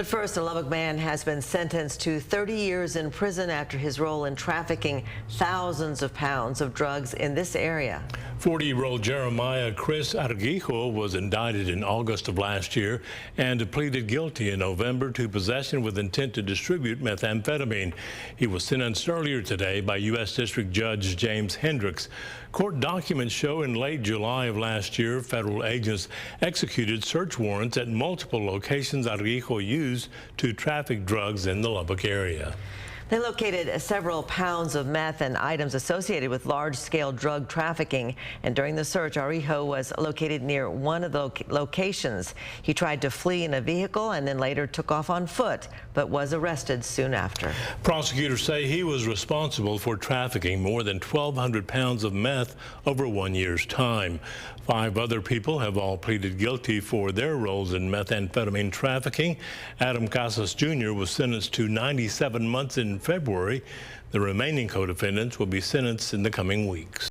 But first, a Lubbock man has been sentenced to 30 years in prison after his role in trafficking thousands of pounds of drugs in this area. 40-year-old Jeremiah Chris Arguijo was indicted in August of last year and pleaded guilty in November to possession with intent to distribute methamphetamine. He was sentenced earlier today by U.S. District Judge James Hendricks. Court documents show in late July of last year, federal agents executed search warrants at multiple locations Arguijo used to traffic drugs in the Lubbock area. They located several pounds of meth and items associated with large-scale drug trafficking. And during the search, Arguijo was located near one of the locations. He tried to flee in a vehicle and then later took off on foot, but was arrested soon after. Prosecutors say he was responsible for trafficking more than 1,200 pounds of meth over 1 year's time. 5 other people have all pleaded guilty for their roles in methamphetamine trafficking. Adam Casas Jr. was sentenced to 97 months in February. The remaining co-defendants will be sentenced in the coming weeks.